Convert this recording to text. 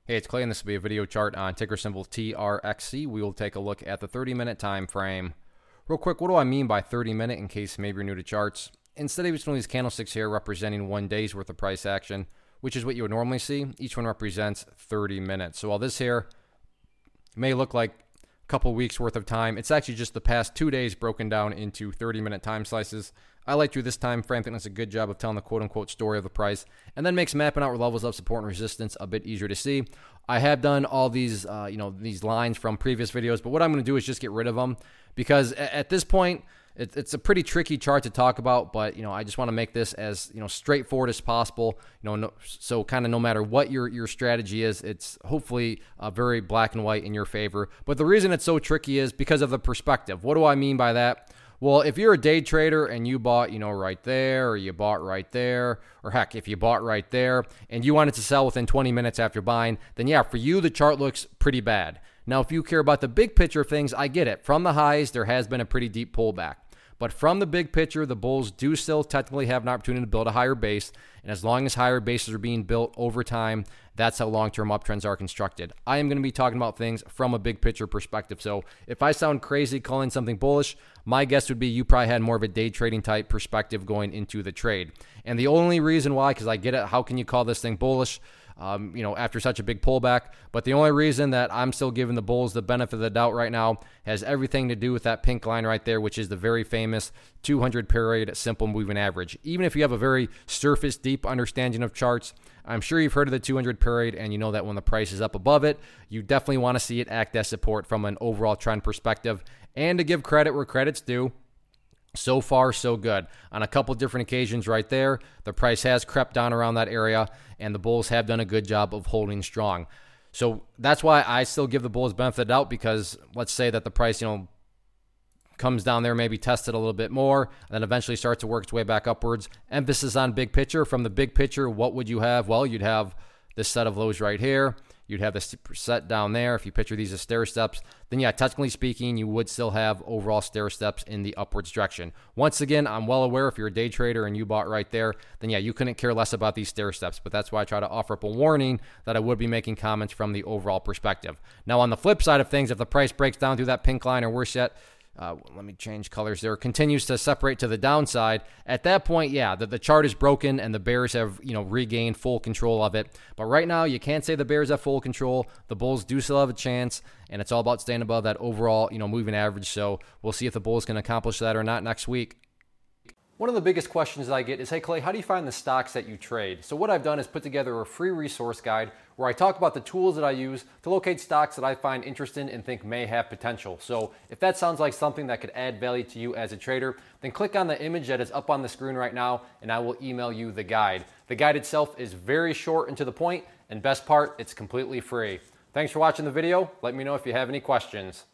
Hey, it's Clay, and this will be a video chart on ticker symbol TRXC. We will take a look at the 30-minute time frame. Real quick, what do I mean by 30-minute in case maybe you're new to charts? Instead of each one of these candlesticks here representing 1 day's worth of price action, which is what you would normally see, each one represents 30 minutes. So while this here may look like a couple weeks worth of time, it's actually just the past 2 days broken down into 30-minute time slices. I like to this time frame. I think that's a good job of telling the quote-unquote story of the price, and then makes mapping out levels of support and resistance a bit easier to see. I have done all these, these lines from previous videos, but what I'm going to do is just get rid of them because at this point, it's a pretty tricky chart to talk about. But I just want to make this as straightforward as possible. So kind of no matter what your strategy is, it's hopefully very black and white in your favor. But the reason it's so tricky is because of the perspective. What do I mean by that? Well, if you're a day trader and you bought, right there, or you bought right there, or heck, if you bought right there and you wanted to sell within 20 minutes after buying, then yeah, for you, the chart looks pretty bad. Now, if you care about the big picture of things, I get it. From the highs, there has been a pretty deep pullback. But from the big picture, the bulls do still technically have an opportunity to build a higher base. And as long as higher bases are being built over time, that's how long-term uptrends are constructed. I am going to be talking about things from a big picture perspective. So if I sound crazy calling something bullish, my guess would be you probably had more of a day trading type perspective going into the trade. And the only reason why, because I get it, how can you call this thing bullish? After such a big pullback. But the only reason that I'm still giving the bulls the benefit of the doubt right now has everything to do with that pink line right there, which is the very famous 200 period simple moving average. Even if you have a very surface deep understanding of charts, I'm sure you've heard of the 200 period, and you know that when the price is up above it, you definitely want to see it act as support from an overall trend perspective. And to give credit where credit's due, so far, so good. On a couple different occasions right there, the price has crept down around that area, and the bulls have done a good job of holding strong. So that's why I still give the bulls benefit of the doubt, because let's say that the price, comes down there, maybe test it a little bit more, and then eventually starts to work its way back upwards. Emphasis on big picture. From the big picture, what would you have? Well, you'd have this set of lows right here. You'd have this set down there. If you picture these as stair steps, then yeah, technically speaking, you would still have overall stair steps in the upwards direction. Once again, I'm well aware if you're a day trader and you bought right there, then yeah, you couldn't care less about these stair steps. But that's why I try to offer up a warning that I would be making comments from the overall perspective. Now, on the flip side of things, if the price breaks down through that pink line, or worse yet, let me change colors there, continues to separate to the downside, at that point, yeah, the chart is broken and the bears have, regained full control of it. But right now, you can't say the bears have full control. The bulls do still have a chance, and it's all about staying above that overall, moving average. So we'll see if the bulls can accomplish that or not next week. One of the biggest questions that I get is, hey Clay, how do you find the stocks that you trade? So what I've done is put together a free resource guide where I talk about the tools that I use to locate stocks that I find interesting and think may have potential. So if that sounds like something that could add value to you as a trader, then click on the image that is up on the screen right now, and I will email you the guide. The guide itself is very short and to the point, and best part, it's completely free. Thanks for watching the video. Let me know if you have any questions.